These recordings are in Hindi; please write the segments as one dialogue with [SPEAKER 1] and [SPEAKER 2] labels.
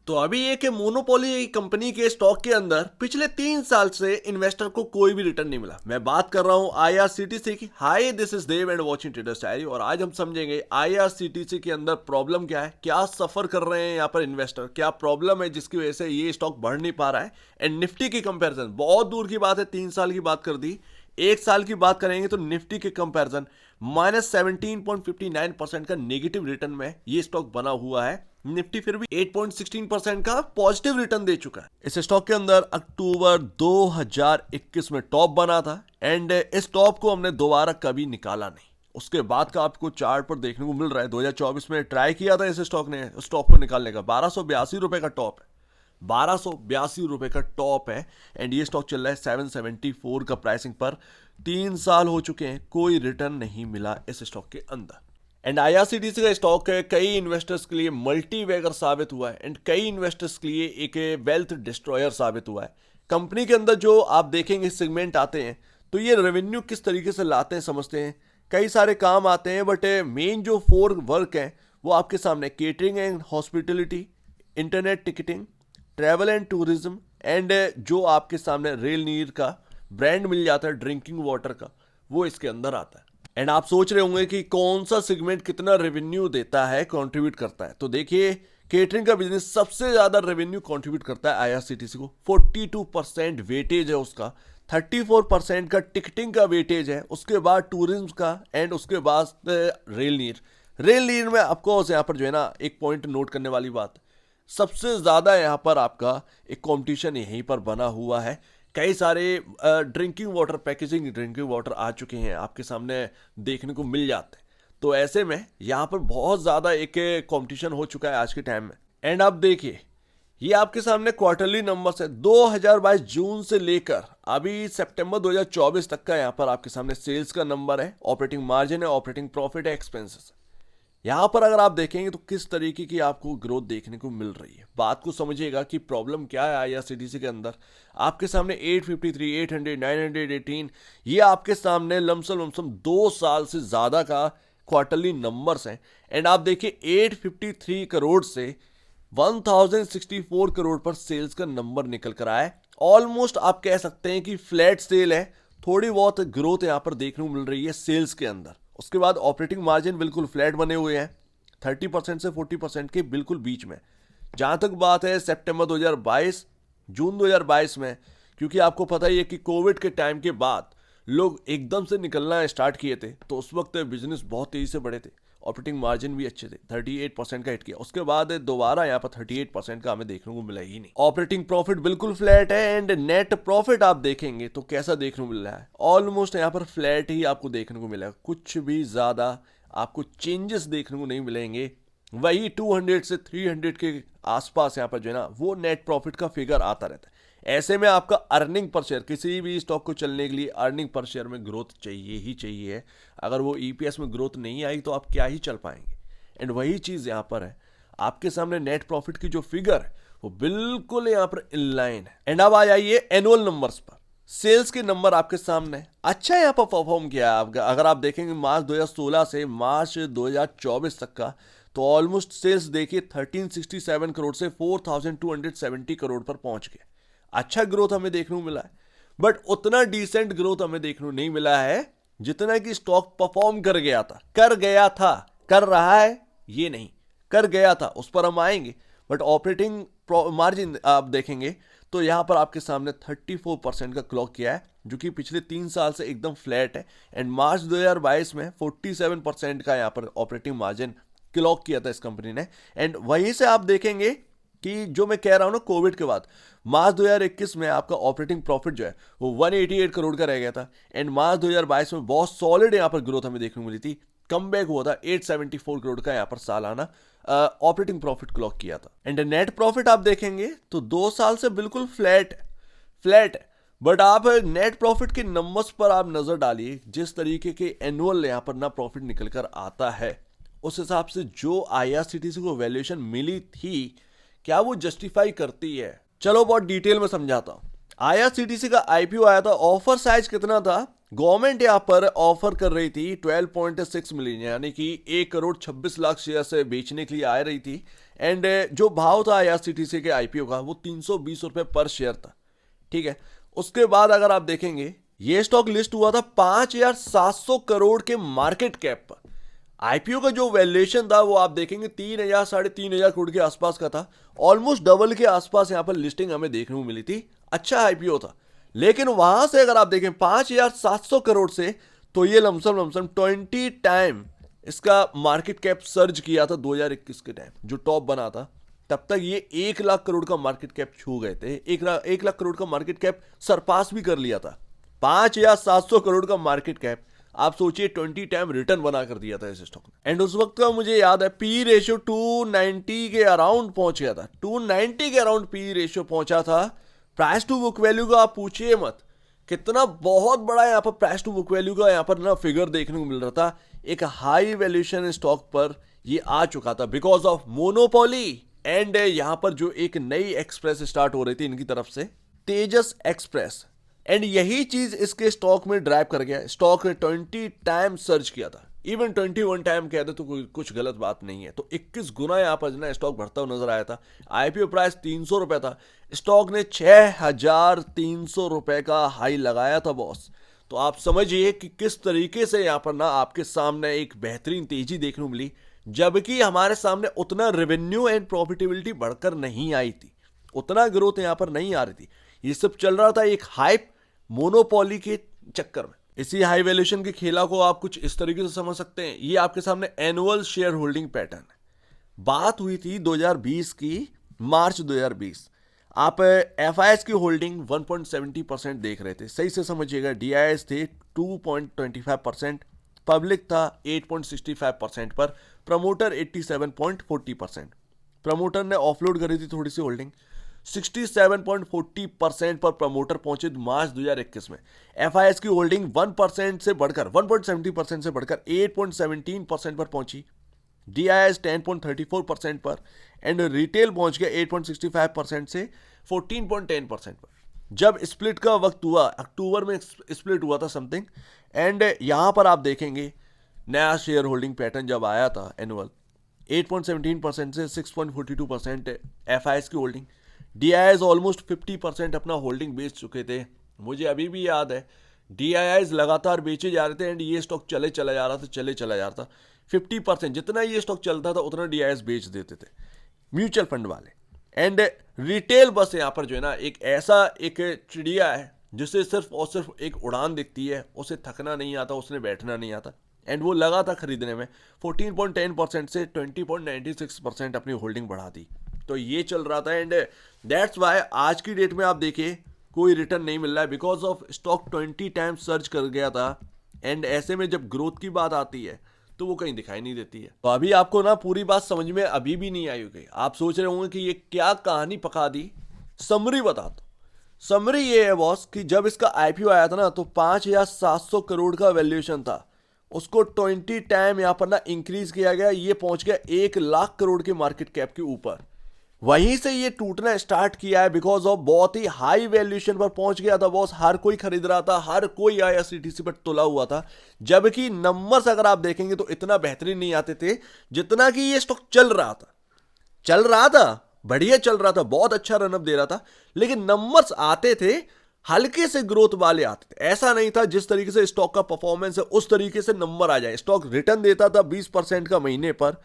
[SPEAKER 1] तो अभी एक मोनोपोली कंपनी के स्टॉक के अंदर पिछले 3 साल से इन्वेस्टर को कोई भी रिटर्न नहीं मिला। मैं बात कर रहा हूं आईआरसीटीसी की। Hi, this is Dev and watching traders diary. और आज हम समझेंगे आईआरसीटीसी के अंदर प्रॉब्लम क्या है, क्या सफर कर रहे हैं यहाँ पर इन्वेस्टर, क्या प्रॉब्लम है जिसकी वजह से ये स्टॉक बढ़ नहीं पा रहा है। एंड निफ्टी की कंपेरिजन, बहुत दूर की बात है, 3 साल की बात कर दी, 1 साल की बात करेंगे तो निफ्टी के कंपैरिजन -17.59% का नेगेटिव रिटर्न में ये स्टॉक बना हुआ है। निफ्टी फिर भी 8.16% का पॉजिटिव रिटर्न दे चुका है। इस स्टॉक के अंदर अक्टूबर 2021 में टॉप बना था एंड इस टॉप को हमने दोबारा कभी निकाला नहीं। उसके बाद का आपको चार्ट पर देखने को मिल रहा है 2024 में ट्राई किया था इस स्टॉक ने स्टॉक को निकालने का। 1282 रुपए का टॉप है, 1282 रुपए का टॉप है एंड ये स्टॉक चल रहा है 774 का प्राइसिंग पर। 3 साल हो चुके हैं, कोई रिटर्न नहीं मिला इस स्टॉक के अंदर। एंड आईआरसीटीसी का स्टॉक है, कई इन्वेस्टर्स के लिए मल्टी बैगर साबित हुआ है एंड कई इन्वेस्टर्स के लिए एक वेल्थ डिस्ट्रॉयर साबित हुआ है। कंपनी के अंदर जो आप देखेंगे सेगमेंट आते हैं तो ये रेवेन्यू किस तरीके से लाते हैं समझते हैं। कई सारे काम आते हैं बट मेन जो 4 वर्क हैं वो आपके सामने catering and hospitality, internet ticketing, travel and tourism and जो आपके सामने रेल नीर का ब्रांड मिल जाता है ड्रिंकिंग वाटर का, वो इसके अंदर आता है। एंड आप सोच रहे होंगे कि कौन सा सेगमेंट कितना रेवेन्यू देता है, कंट्रीब्यूट करता है। तो देखिए, केटरिंग का बिजनेस सबसे ज्यादा रेवेन्यू कंट्रीब्यूट करता है आईआरसीटीसी को। 42% वेटेज है उसका, 34% का टिकटिंग का वेटेज है, उसके बाद टूरिज्म का एंड उसके बाद रेल नीर में आपको यहाँ पर जो है ना एक पॉइंट नोट करने वाली बात, सबसे ज्यादा यहाँ पर आपका एक कंपटीशन यहीं पर बना हुआ है। कई सारे drinking water, packaging drinking water आ चुके हैं आपके सामने देखने को मिल जाते हैं। तो ऐसे में यहाँ पर बहुत ज़्यादा एक कंपटीशन हो चुका है आज के टाइम में। एंड आप देखिए, ये आपके सामने क्वार्टरली नंबर्स है 2022 जून से लेकर अभी सितंबर 2024 तक का। यहाँ पर आपके सामने सेल्स का नंबर है, ऑपरेटिंग मार्जिन है, ऑपरेटिंग प्रॉफिट है, एक्सपेंसेस। यहां पर अगर आप देखेंगे तो किस तरीके की आपको ग्रोथ देखने को मिल रही है। बात को समझिएगा कि प्रॉब्लम क्या है आईआरसीटीसी के अंदर। आपके सामने 853, 800, 918 ये आपके सामने लमसम 2 साल से ज्यादा का क्वार्टरली नंबर्स हैं। एंड आप देखिए 853 करोड़ से 1064 करोड़ पर सेल्स का नंबर निकल कर आया है। ऑलमोस्ट आप कह सकते हैं कि फ्लैट सेल है, थोड़ी बहुत ग्रोथ यहां पर देखने को मिल रही है सेल्स के अंदर। उसके बाद ऑपरेटिंग मार्जिन बिल्कुल फ्लैट बने हुए हैं, 30% से 40% के बिल्कुल बीच में। जहां तक बात है सितंबर 2022, जून 2022 में, क्योंकि आपको पता ही है कि कोविड के टाइम के बाद लोग एकदम से निकलना स्टार्ट किए थे तो उस वक्त बिजनेस बहुत तेजी से बढ़े थे, ऑपरेटिंग मार्जिन भी अच्छे थे, 38% का हिट किया। उसके बाद दोबारा यहाँ पर 38% का हमें देखने को मिला ही नहीं। ऑपरेटिंग प्रॉफिट बिल्कुल फ्लैट है एंड नेट प्रॉफिट आप देखेंगे तो कैसा देखने को मिल रहा है, ऑलमोस्ट यहाँ पर फ्लैट ही आपको देखने को मिलेगा, कुछ भी ज्यादा आपको चेंजेस देखने को नहीं मिलेंगे। वही 200 से 300 के आसपास यहाँ पर जो है ना वो नेट प्रॉफिट का फिगर आता रहता है। ऐसे में आपका अर्निंग पर शेयर, किसी भी स्टॉक को चलने के लिए अर्निंग पर शेयर में ग्रोथ चाहिए ही चाहिए। अगर वो ईपीएस में ग्रोथ नहीं आई तो आप क्या ही चल पाएंगे। एंड वही चीज यहाँ पर है, आपके सामने नेट प्रॉफिट की जो फिगर है वो बिल्कुल यहाँ पर इनलाइन है। एंड अब आ जाइए एनुअल नंबर्स पर। सेल्स के नंबर आपके सामने अच्छा यहाँ पर परफॉर्म किया है। अगर आप देखेंगे मार्च 2016 से मार्च 2024 तक का, तो ऑलमोस्ट सेल्स देखिए 1367 करोड़ से 4270 करोड़ पर पहुंच गए। अच्छा ग्रोथ हमें देखने को मिला है बट उतना डिसेंट ग्रोथ हमें देखने को नहीं मिला है जितना कि स्टॉक परफॉर्म कर गया था, कर रहा है ये नहीं, कर गया था, उस पर हम आएंगे। बट ऑपरेटिंग मार्जिन आप देखेंगे तो यहां पर आपके सामने 34% का क्लॉक किया है, जो कि पिछले 3 साल से एकदम फ्लैट है। एंड मार्च 2022 में 47% का यहां पर ऑपरेटिंग मार्जिन क्लॉक किया था इस कंपनी ने। एंड वहीं से आप देखेंगे कि जो मैं कह रहा हूं ना, कोविड के बाद मार्च 2021 में आपका ऑपरेटिंग प्रॉफिट जो है वो 188 करोड़ का रह गया था। एंड मार्च 2022 में बहुत सॉलिड यहां पर ग्रोथ हमें देखने को मिली थी, कम बैक हुआ था, 874 करोड़ का यहां पर सालाना ऑपरेटिंग प्रॉफिट क्लॉक किया था। एंड नेट प्रॉफिट आप देखेंगे तो 2 साल से बिल्कुल फ्लैट है। बट आप नेट प्रॉफिट के नंबर्स पर आप नजर डालिए, जिस तरीके के एनुअल यहां पर ना प्रॉफिट निकल कर आता है, उस हिसाब से जो आईआरसीटीसी को वैल्यूएशन मिली थी क्या वो जस्टिफाई करती है। चलो बहुत डिटेल में समझाता हूं। आईआरसीटीसी का आईपीओ आया था, ऑफर साइज कितना था गवर्नमेंट यहाँ पर ऑफर कर रही थी 12.6 मिलियन, यानी कि 1 करोड़ 26 लाख शेयर से बेचने के लिए आ रही थी। एंड जो भाव था आईआरसीटीसी के आईपीओ का वो 320 रुपए पर शेयर था। ठीक है, उसके बाद अगर आप देखेंगे ये स्टॉक लिस्ट हुआ था 5,700 करोड़ के मार्केट कैप पर। आईपीओ का जो वैल्यूएशन था वो आप देखेंगे 3,000 3,500 करोड़ के आसपास का था। ऑलमोस्ट डबल के आसपास यहाँ पर लिस्टिंग हमें देखने को मिली थी। अच्छा आईपीओ था, लेकिन वहां से अगर आप देखें 5,700 करोड़ से, तो ये लमसम 20 टाइम इसका मार्केट कैप सर्ज किया था 2021 के टाइम जो टॉप बना था। तब तक ये 1 लाख करोड़ का मार्केट कैप छू गए थे, 1 लाख करोड़ का मार्केट कैप सरपास भी कर लिया था। 5,700 करोड़ का मार्केट कैप, आप सोचिए 20 टाइम रिटर्न बना कर दिया था इस स्टॉक ने। एंड उस वक्त का मुझे याद है पी रेशियो 290 के अराउंड पहुंच गया था, 290 के अराउंड पी रेशियो पहुंचा था। प्राइस टू बुक वैल्यू का आप पूछिए मत, कितना बहुत बड़ा यहाँ पर प्राइस टू बुक वैल्यू का यहाँ पर ना फिगर देखने को मिल रहा था। एक हाई वैल्यूएशन स्टॉक पर ये आ चुका था बिकॉज ऑफ मोनोपोली। एंड यहाँ पर जो एक नई एक्सप्रेस स्टार्ट हो रही थी इनकी तरफ से, तेजस एक्सप्रेस, एंड यही चीज इसके स्टॉक में ड्राइव कर गया। स्टॉक ने 20 टाइम सर्च किया था, इवन 21 टाइम कहते तो कुछ गलत बात नहीं है। तो 21 गुना यहाँ पर ना स्टॉक बढ़ता हुआ नजर आया था। आईपीओ प्राइस 300 रुपए था, स्टॉक ने 6,300 रुपए का हाई लगाया था बॉस। तो आप समझिए कि किस तरीके से यहाँ पर ना आपके सामने एक बेहतरीन तेजी देखने को मिली, जबकि हमारे सामने उतना रेवेन्यू एंड प्रॉफिटेबिलिटी बढ़कर नहीं आई थी, उतना ग्रोथ यहाँ पर नहीं आ रही थी। ये सब चल रहा था एक हाइप मोनोपोली के चक्कर में। इसी हाई वैल्यूएशन के खेला को आप कुछ इस तरीके से समझ सकते हैं। ये आपके सामने एनुअल शेयर होल्डिंग पैटर्न है। बात हुई थी 2020 की, मार्च 2020। आप एफआईएस की होल्डिंग 1.70% देख रहे थे, सही से समझिएगा। डीआईएस थे 2.25%, पब्लिक था 8.65% पर, प्रमोटर 87.40%। प्रमोटर ने ऑफलोड करी थी थोड़ी सी होल्डिंग, 67.40% पर प्रमोटर पहुंचे मार्च 2021 में। एफआईएस की होल्डिंग 1% से बढ़कर 1.70% से बढ़कर 8.17% पर पहुंची। डीआईएस 10.34% पर, एंड रिटेल पहुंच गया 8.65% से 14.10% पर। जब स्प्लिट का वक्त हुआ, अक्टूबर में स्प्लिट हुआ था समथिंग, एंड यहां पर आप देखेंगे नया शेयर होल्डिंग पैटर्न जब आया था एनुअल, 8.17% से 6.42% एफआईएस की होल्डिंग। डीआईआईज ऑलमोस्ट 50% अपना होल्डिंग बेच चुके थे। मुझे अभी भी याद है डीआईआईज लगातार बेचे जा रहे थे एंड ये स्टॉक चले चला जा रहा था 50%। जितना ये स्टॉक चलता था उतना डीआईआईज बेच देते थे म्यूचुअल फंड वाले। एंड रिटेल बस यहाँ पर जो है ना एक ऐसा एक चिड़िया है जिसे सिर्फ और सिर्फ एक उड़ान दिखती है, उसे थकना नहीं आता, उसने बैठना नहीं आता, एंड वो लगा था खरीदने में। 14.10% से 20.96% अपनी होल्डिंग बढ़ा दी। तो ये चल रहा था, एंड दैट्स वाई आज की डेट में आप देखिए कोई रिटर्न नहीं मिल रहा है because of stock 20 times search कर गया था। एंड ऐसे में जब ग्रोथ की बात आती है तो वो कहीं दिखाई नहीं देती है। तो अभी आपको ना पूरी बात समझ में अभी भी नहीं आई होगी, आप सोच रहे होंगे कि ये क्या कहानी पका दी। समरी बता दो। समरी ये है बॉस कि जब इसका आईपीओ आया था ना तो 5,700 करोड़ का वैल्यूएशन था, उसको 20 टाइम यहाँ पर ना इंक्रीज किया गया, ये पहुंच गया 1 लाख करोड़ के मार्केट कैप के ऊपर। वहीं से ये टूटना स्टार्ट किया है बिकॉज ऑफ बहुत ही हाई वैल्यूएशन पर पहुंच गया था बॉस। हर कोई खरीद रहा था, हर कोई आईआरसीटीसी पर तुला हुआ था, जबकि नंबर्स अगर आप देखेंगे तो इतना बेहतरीन नहीं आते थे जितना कि ये स्टॉक चल रहा था बढ़िया चल रहा था, बहुत अच्छा रनअप दे रहा था, लेकिन नंबर्स आते थे हल्के से ग्रोथ वाले आते थे। ऐसा नहीं था जिस तरीके से स्टॉक का परफॉर्मेंस है उस तरीके से नंबर आ जाए। स्टॉक रिटर्न देता था 20% का महीने पर,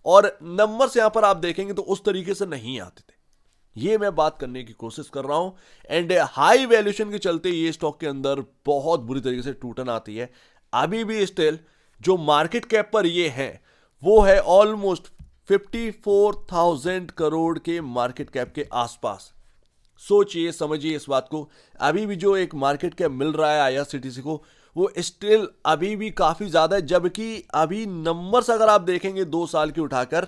[SPEAKER 1] और नंबर्स यहां पर आप देखेंगे तो उस तरीके से नहीं आते थे। ये मैं बात करने की कोशिश कर रहा हूं। एंड हाई वैल्यूएशन के चलते ये स्टॉक के अंदर बहुत बुरी तरीके से टूटन आती है। अभी भी स्टिल जो मार्केट कैप पर ये है वो है ऑलमोस्ट 54,000 करोड़ के मार्केट कैप के आसपास। सोचिए समझिए इस बात को, अभी भी जो एक मार्केट कैप मिल रहा है आईआरसीटीसी को वो स्टिल अभी भी काफी ज्यादा है। जबकि अभी नंबर्स अगर आप देखेंगे 2 साल की उठाकर,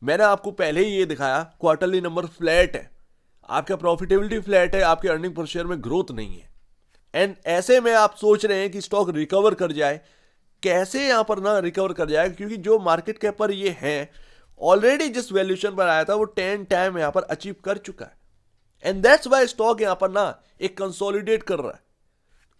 [SPEAKER 1] मैंने आपको पहले ही ये दिखाया क्वार्टरली नंबर फ्लैट है, आपका प्रॉफिटेबिलिटी फ्लैट है, आपके अर्निंग पर शेयर में ग्रोथ नहीं है। एंड ऐसे में आप सोच रहे हैं कि स्टॉक रिकवर कर जाए, कैसे यहां पर ना रिकवर कर जाए, क्योंकि जो मार्केट कैप पर ये है ऑलरेडी जिस वैल्यूएशन पर आया था वो 10 टाइम यहां पर अचीव कर चुका है। एंड दैट्स वाई स्टॉक यहां पर ना एक कंसोलिडेट कर रहा है।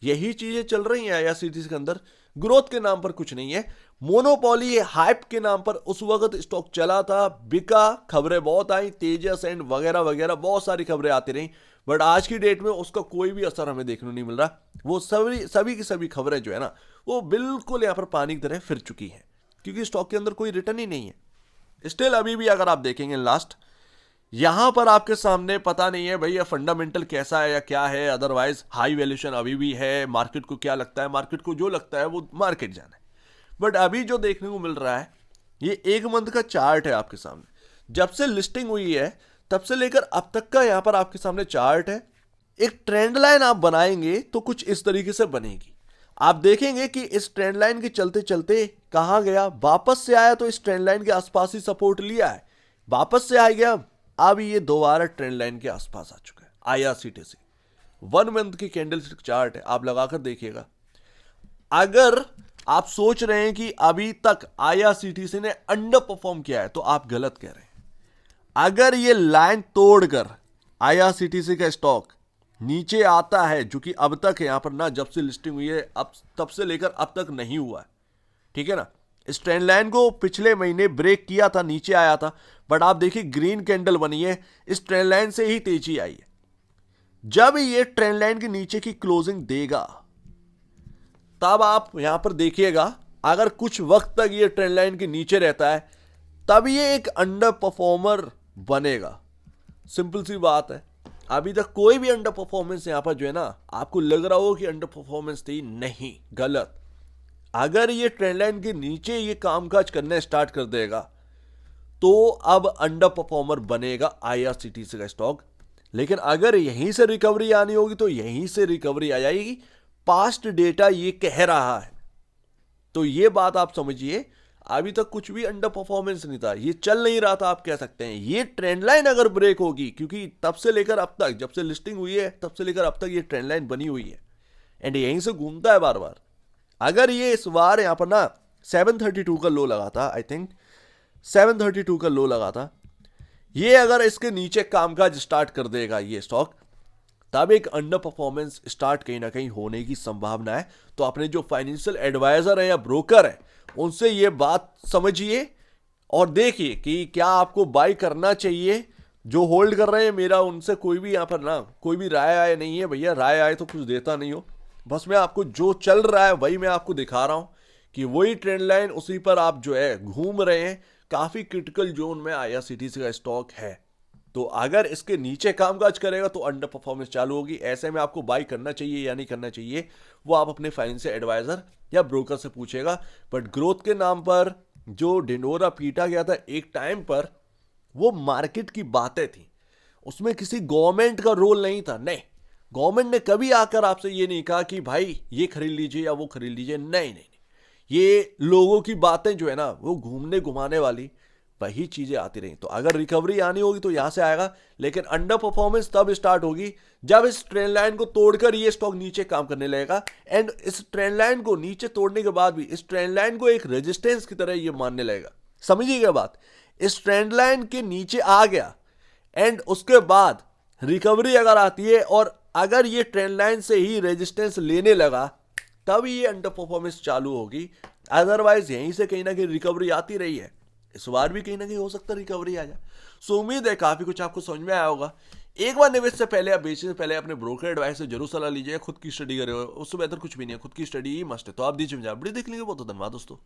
[SPEAKER 1] यही चीजें चल रही हैं आईआरसीटीसी के अंदर। ग्रोथ के नाम पर कुछ नहीं है, मोनोपोली हाइप के नाम पर उस वक्त स्टॉक चला था, बिका, खबरें बहुत आई, तेजस एंड वगैरह वगैरह बहुत सारी खबरें आती रही, बट आज की डेट में उसका कोई भी असर हमें देखने नहीं मिल रहा। वो सभी की सभी खबरें जो है ना, वो बिल्कुल यहाँ पर पानी की तरह फिर चुकी हैं, क्योंकि स्टॉक के अंदर कोई रिटर्न ही नहीं है। स्टिल अभी भी अगर आप देखेंगे लास्ट, यहां पर आपके सामने पता नहीं है भैया फंडामेंटल कैसा है या क्या है, अदरवाइज हाई वैल्यूएशन अभी भी है। मार्केट को क्या लगता है, मार्केट को जो लगता है वो मार्केट जाने। बट अभी जो देखने को मिल रहा है, ये 1 मंथ का चार्ट है आपके सामने। जब से लिस्टिंग हुई है तब से लेकर अब तक का यहां पर आपके सामने चार्ट है। एक ट्रेंड लाइन आप बनाएंगे तो कुछ इस तरीके से बनेगी। आप देखेंगे कि इस ट्रेंड लाइन के चलते चलते कहां गया, वापस से आया तो इस ट्रेंड लाइन के आसपास ही सपोर्ट लिया है, वापस से आ गया, अब ये दोबारा ट्रेंड लाइन के आसपास आ चुका है। आईआरसीटीसी 1 मंथ की कैंडलस्टिक चार्ट है, आप लगाकर देखिएगा। अगर आप सोच रहे हैं कि अभी तक आईआरसीटीसी ने अंडर परफॉर्म किया है तो आप गलत कह रहे हैं। अगर ये लाइन तोड़कर आईआरसीटीसी का स्टॉक नीचे आता है, जो कि अब तक है यहां पर ना, जब से लिस्टिंग हुई है अब तब से लेकर अब तक नहीं हुआ है, ठीक है ना। इस ट्रेंड लाइन को पिछले महीने ब्रेक किया था, नीचे आया था, बट आप देखिए ग्रीन कैंडल बनी है, इस ट्रेंड लाइन से ही तेजी आई है। जब ये ट्रेंड लाइन के नीचे की क्लोजिंग देगा तब आप यहां पर देखिएगा, अगर कुछ वक्त तक ये ट्रेंड लाइन के नीचे रहता है तब ये एक अंडर परफॉर्मर बनेगा। सिंपल सी बात है। अभी तक कोई भी अंडर परफॉर्मेंस यहां पर जो है ना, आपको लग रहा हो कि अंडर परफॉर्मेंस थी, नहीं, गलत। अगर ये ट्रेंड लाइन के नीचे ये कामकाज करना स्टार्ट कर देगा तो अब अंडर परफॉर्मर बनेगा आईआरसीटीसी का स्टॉक। लेकिन अगर यहीं से रिकवरी आनी होगी तो यहीं से रिकवरी आ जाएगी। पास्ट डेटा ये कह रहा है, तो ये बात आप समझिए। अभी तक कुछ भी अंडर परफॉर्मेंस नहीं था, ये चल नहीं रहा था, आप कह सकते हैं। ये ट्रेंड लाइन अगर ब्रेक होगी, क्योंकि तब से लेकर अब तक, जब से लिस्टिंग हुई है तब से लेकर अब तक ये ट्रेंड लाइन बनी हुई है एंड यहीं से घूमता है बार बार। अगर ये इस बार यहां पर ना 732 का लो लगा था, आई थिंक 732 का लो लगा था, ये अगर इसके नीचे कामकाज स्टार्ट कर देगा ये स्टॉक, तब एक अंडर परफॉर्मेंस स्टार्ट कहीं ना कहीं होने की संभावना है। तो अपने जो फाइनेंशियल एडवाइजर है या ब्रोकर है उनसे ये बात समझिए और देखिए कि क्या आपको बाय करना चाहिए। जो होल्ड कर रहे हैं, मेरा उनसे कोई भी यहां पर ना कोई भी राय आए नहीं है भैया, राय आए तो कुछ देता नहीं हो, बस मैं आपको जो चल रहा है वही मैं आपको दिखा रहा हूं कि वही ट्रेंड लाइन, उसी पर आप जो है घूम रहे हैं। काफी क्रिटिकल जोन में आईआरसीटीसी का स्टॉक है, तो अगर इसके नीचे कामकाज करेगा तो अंडर परफॉर्मेंस चालू होगी। ऐसे में आपको बाय करना चाहिए या नहीं करना चाहिए वो आप अपने फाइनेंशियल एडवाइजर या ब्रोकर से पूछेगा। बट ग्रोथ के नाम पर जो ढिंढोरा पीटा गया था एक टाइम पर, वो मार्केट की बातें थी, उसमें किसी गवर्नमेंट का रोल नहीं था। नहीं, गवर्नमेंट ने कभी आकर आपसे ये नहीं कहा कि भाई ये खरीद लीजिए या वो खरीद लीजिए, नहीं नहीं। ये लोगों की बातें जो है ना, वो घूमने घुमाने वाली वही चीजें आती रही। तो अगर रिकवरी आनी होगी तो यहां से आएगा, लेकिन अंडर परफॉर्मेंस तब स्टार्ट होगी जब इस ट्रेंड लाइन को तोड़कर ये स्टॉक नीचे काम करने लगेगा। एंड इस ट्रेंड लाइन को नीचे तोड़ने के बाद भी इस ट्रेंड लाइन को एक रेजिस्टेंस की तरह ये मानने लगेगा। समझिएगा बात, इस ट्रेंड लाइन के नीचे आ गया एंड उसके बाद रिकवरी अगर आती है और अगर ये ट्रेंड लाइन से ही रेजिस्टेंस लेने लगा तब ये अंडर परफॉर्मेंस चालू होगी। अदरवाइज यहीं से कहीं ना कहीं रिकवरी आती रही है, इस बार भी कहीं ना कहीं हो सकता है रिकवरी आ जाए। सो उम्मीद है काफी कुछ आपको समझ में आया होगा। एक बार निवेश से पहले या बेचने से पहले अपने ब्रोकर एडवाइस से जरूर सलाह लीजिए। खुद की स्टडी करे, उससे बेहतर कुछ भी नहीं है, खुद की स्टडी ही मस्ट है। तो आप दीजिए वीडियो देख लेंगे, बहुत धन्यवाद दोस्तों।